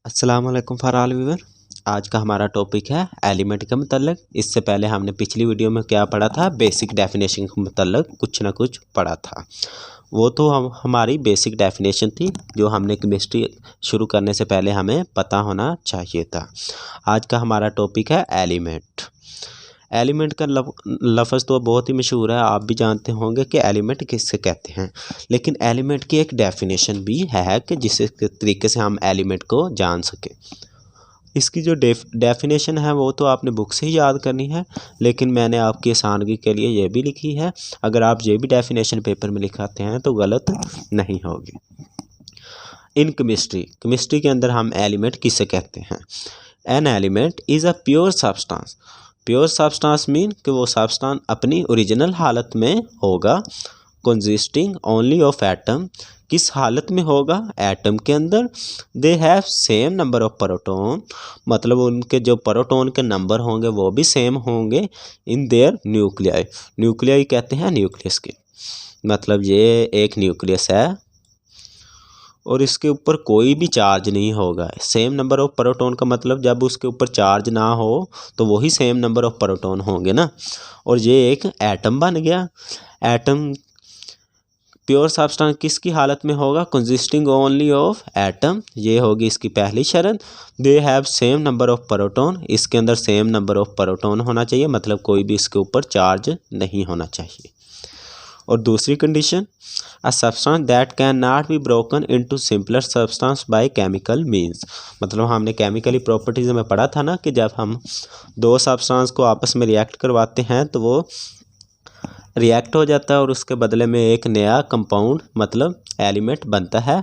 अस्सलाम वालेकुम for all viewer. आज का हमारा टॉपिक है एलिमेंट के मतलब। इससे पहले हमने पिछली वीडियो में क्या पढ़ा था, बेसिक डेफिनेशन के मतलब कुछ ना कुछ पढ़ा था। वो तो हमारी बेसिक डेफिनेशन थी जो हमने केमिस्ट्री शुरू करने से पहले हमें पता होना चाहिए था। आज का हमारा टॉपिक है एलिमेंट। एलिमेंट का लफ्ज़ तो बहुत ही मशहूर है, आप भी जानते होंगे कि एलिमेंट किससे कहते हैं। लेकिन एलिमेंट की एक डेफिनेशन भी है कि जिस तरीके से हम एलिमेंट को जान सकें। इसकी जो डेफिनेशन है वो तो आपने बुक से ही याद करनी है, लेकिन मैंने आपकी आसानी के लिए ये भी लिखी है। अगर आप ये भी डेफिनेशन पेपर में लिखाते हैं तो गलत नहीं होगी। इन केमिस्ट्री के अंदर हम एलिमेंट किसे कहते हैं। An element is a pure substance. Pure substance mean कि वो सब्सटेंस अपनी ओरिजिनल हालत में होगा, कंसिस्टिंग ओनली ऑफ एटम। किस हालत में होगा? एटम के अंदर। They have same number of proton, मतलब उनके जो प्रोटॉन के नंबर होंगे वो भी सेम होंगे इन देयर न्यूक्लियाई। न्यूक्लियाई कहते हैं न्यूक्लियस के, मतलब ये एक न्यूक्लियस है और इसके ऊपर कोई भी चार्ज नहीं होगा। सेम नंबर ऑफ प्रोटॉन का मतलब जब उसके ऊपर चार्ज ना हो तो वही सेम नंबर ऑफ प्रोटॉन होंगे ना। और ये एक एटम बन गया। एटम प्योर सब्सटेंस किसकी हालत में होगा? कंसिस्टिंग ओनली ऑफ एटम, ये होगी इसकी पहली शर्त। They have same number of proton, इसके अंदर सेम नंबर ऑफ प्रोटॉन होना चाहिए, मतलब कोई भी इसके ऊपर चार्ज नहीं होना चाहिए। और दूसरी condition, a substance that can not be broken into simpler substance by chemical means. मतलब हमने केमिकली प्रॉपर्टीज में पढ़ा था ना कि जब हम दो सब्सटेंस को आपस में रिएक्ट करवाते हैं तो वो रिएक्ट हो जाता है और उसके बदले में एक नया कंपाउंड मतलब एलिमेंट बनता है।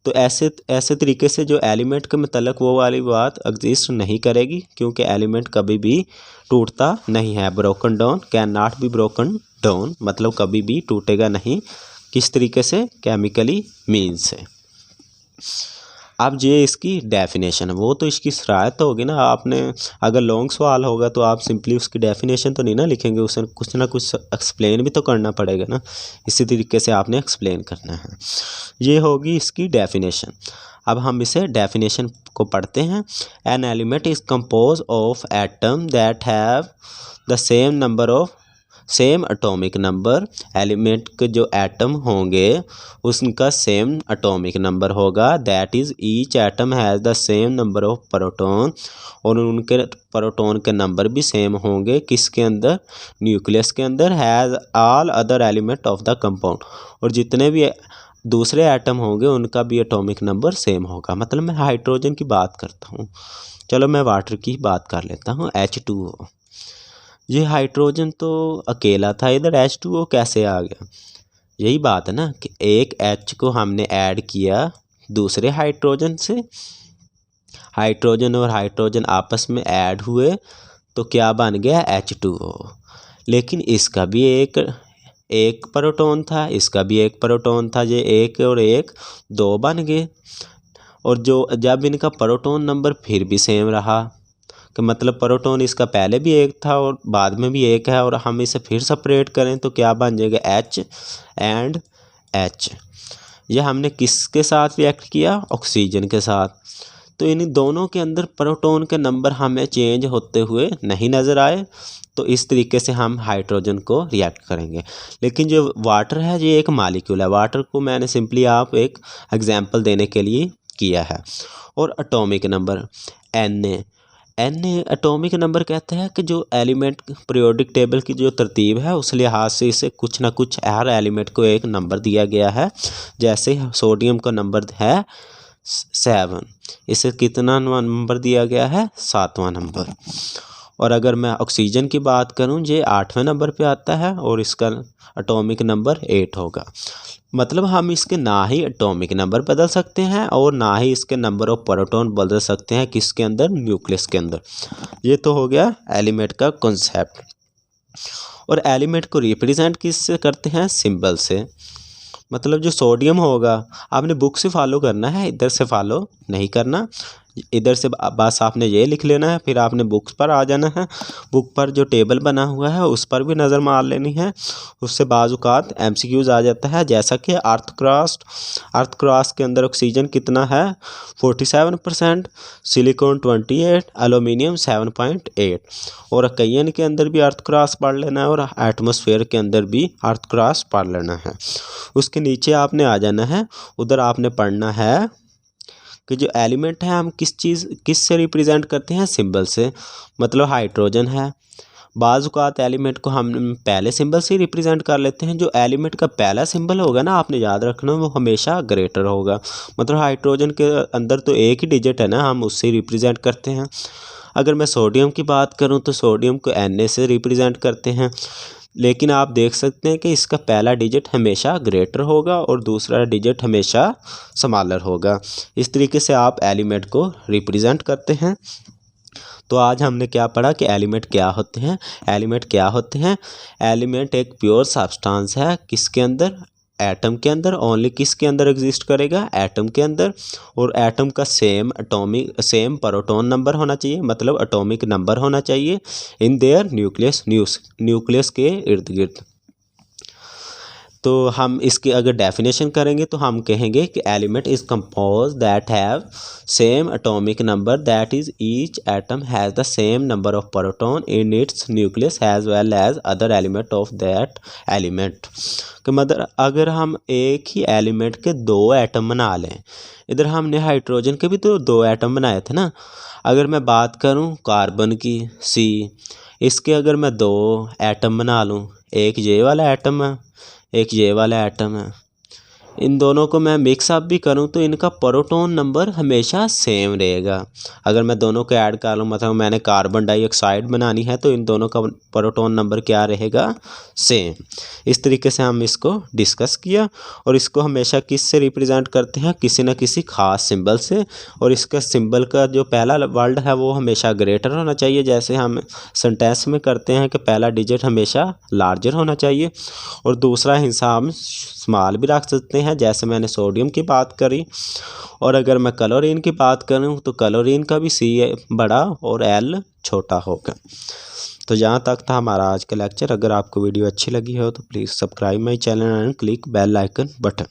तो ऐसे तरीके से जो एलिमेंट के मतलब वो वाली बात एग्जिस्ट नहीं करेगी, क्योंकि एलिमेंट कभी भी टूटता नहीं है। Broken down, can not be broken down, मतलब कभी भी टूटेगा नहीं। किस तरीके से? केमिकली मीन्स से। अब ये इसकी डेफिनेशन है, वो तो इसकी शरारत होगी ना। आपने अगर लॉन्ग सवाल होगा तो आप सिंपली उसकी डेफिनेशन तो नहीं ना लिखेंगे, उसे कुछ ना कुछ एक्सप्लेन भी तो करना पड़ेगा ना। इसी तरीके से आपने एक्सप्लेन करना है। ये होगी इसकी डेफिनेशन। अब हम इसे डेफिनेशन को पढ़ते हैं। An element is compose of atom that have the same number of same atomic number. Element के जो एटम होंगे उसका सेम एटॉमिक नंबर होगा। That is each atom has the same number of proton, और उनके प्रोटॉन के number भी same होंगे। किसके अंदर? न्यूक्लियस के अंदर। Has all other element of the compound, और जितने भी दूसरे एटम होंगे उनका भी एटॉमिक नंबर सेम होगा। मतलब मैं हाइड्रोजन की बात करता हूँ, चलो मैं वाटर की बात कर लेता हूँ, H2O। ये हाइड्रोजन तो अकेला था, इधर H2O कैसे आ गया? यही बात है ना कि एक H को हमने ऐड किया दूसरे हाइड्रोजन से, हाइड्रोजन और हाइड्रोजन आपस में ऐड हुए तो क्या बन गया? H2O। लेकिन इसका भी एक प्रोटॉन था, इसका भी एक प्रोटॉन था, ये एक और एक दो बन गए। और जो जब इनका प्रोटॉन नंबर फिर भी सेम रहा, कि मतलब प्रोटॉन इसका पहले भी एक था और बाद में भी एक है, और हम इसे फिर सेपरेट करें तो क्या बन जाएगा? H and H। यह हमने किसके साथ रिएक्ट किया? ऑक्सीजन के साथ। तो इन दोनों के अंदर प्रोटॉन के नंबर हमें चेंज होते हुए नहीं नज़र आए, तो इस तरीके से हम हाइड्रोजन को रिएक्ट करेंगे। लेकिन जो वाटर है ये एक मालिक्यूल है। वाटर को मैंने सिंपली आप एक एग्जाम्पल देने के लिए किया है। और atomic number N atomic number कहते हैं कि जो एलिमेंट पीरियोडिक टेबल की जो तरतीब है उस लिहाज से इसे कुछ ना कुछ हर एलिमेंट को एक नंबर दिया गया है। जैसे सोडियम का नंबर है 7, इसे कितना नंबर दिया गया है? 7वां नंबर। और अगर मैं ऑक्सीजन की बात करूं, ये 8वें नंबर पे आता है और इसका एटॉमिक नंबर 8 होगा। मतलब हम इसके ना ही एटॉमिक नंबर बदल सकते हैं और ना ही इसके नंबर ऑफ प्रोटॉन बदल सकते हैं। किसके अंदर? न्यूक्लियस के अंदर। ये तो हो गया एलिमेंट का कॉन्सेप्ट। और एलिमेंट को रिप्रेजेंट किससे करते हैं? सिंबल से। मतलब जो सोडियम होगा, आपने बुक से फॉलो करना है, इधर से फॉलो नहीं करना। इधर से बस आपने ये लिख लेना है, फिर आपने बुक्स पर आ जाना है। बुक पर जो टेबल बना हुआ है उस पर भी नज़र मार लेनी है। उससे बाज़-औक़ात MCQs आ जाता है, जैसा कि अर्थ क्रस्ट के अंदर ऑक्सीजन कितना है 47%, सिलिकॉन 28, एलुमिनियम 7.8। और कैयन के अंदर भी अर्थ क्रस्ट पढ़ लेना है और एटमॉस्फेयर के अंदर भी अर्थ क्रस्ट पढ़ लेना है। उसके नीचे आपने आ जाना है, उधर आपने पढ़ना है कि जो एलिमेंट है हम किस से रिप्रेजेंट करते हैं, सिंबल से। मतलब हाइड्रोजन है, बाज़ औक़ात एलिमेंट को हम पहले सिंबल से रिप्रेजेंट कर लेते हैं। जो एलिमेंट का पहला सिंबल होगा ना, आपने याद रखना वो हमेशा ग्रेटर होगा। मतलब हाइड्रोजन के अंदर तो एक ही डिजिट है ना, हम उससे रिप्रेजेंट करते हैं। अगर मैं सोडियम की बात करूं तो सोडियम को Na से रिप्रेजेंट करते हैं, लेकिन आप देख सकते हैं कि इसका पहला डिजिट हमेशा ग्रेटर होगा और दूसरा डिजिट हमेशा स्मॉलर होगा। इस तरीके से आप एलिमेंट को रिप्रेजेंट करते हैं। तो आज हमने क्या पढ़ा कि एलिमेंट क्या होते हैं। एलिमेंट एक प्योर सब्सटेंस है, किसके अंदर, एटम के अंदर। ओनली किसके अंदर एग्जिस्ट करेगा, एटम के अंदर। और एटम का सेम प्रोटॉन नंबर होना चाहिए, मतलब एटॉमिक नंबर होना चाहिए इन देयर न्यूक्लियस के इर्द गिर्द। तो हम इसकी अगर डेफिनेशन करेंगे तो हम कहेंगे कि element is compose that have same atomic number, that is each atom has the same number of proton in its nucleus as well as other element of that element. कि मतलब अगर हम एक ही एलिमेंट के दो एटम बना लें, इधर हमने हाइड्रोजन के भी तो दो एटम बनाए थे ना। अगर मैं बात करूं कार्बन की C, इसके अगर मैं दो एटम बना लूं, एक ये वाला एटम है, एक ये वाला एटम है, इन दोनों को मैं मिक्सअप भी करूं तो इनका प्रोटॉन नंबर हमेशा सेम रहेगा। अगर मैं दोनों को ऐड कर लूँ, मतलब मैंने कार्बन डाइऑक्साइड बनानी है तो इन दोनों का प्रोटॉन नंबर क्या रहेगा, सेम। इस तरीके से हम इसको डिस्कस किया और इसको हमेशा किस से रिप्रेजेंट करते हैं, किसी न किसी खास सिंबल से। और इसका सिंबल का जो पहला वर्ड है वो हमेशा ग्रेटर होना चाहिए, जैसे हम सेंटेंस में करते हैं कि पहला डिजिट हमेशा लार्जर होना चाहिए और दूसरा हिस्सा हम स्मॉल भी रख सकते हैं, जैसे मैंने सोडियम की बात करी। और अगर मैं क्लोरीन की बात करूं तो क्लोरीन का भी C बड़ा और L छोटा होगा। तो यहाँ तक था हमारा आज का लेक्चर। अगर आपको वीडियो अच्छी लगी हो तो please subscribe my channel and click bell icon button.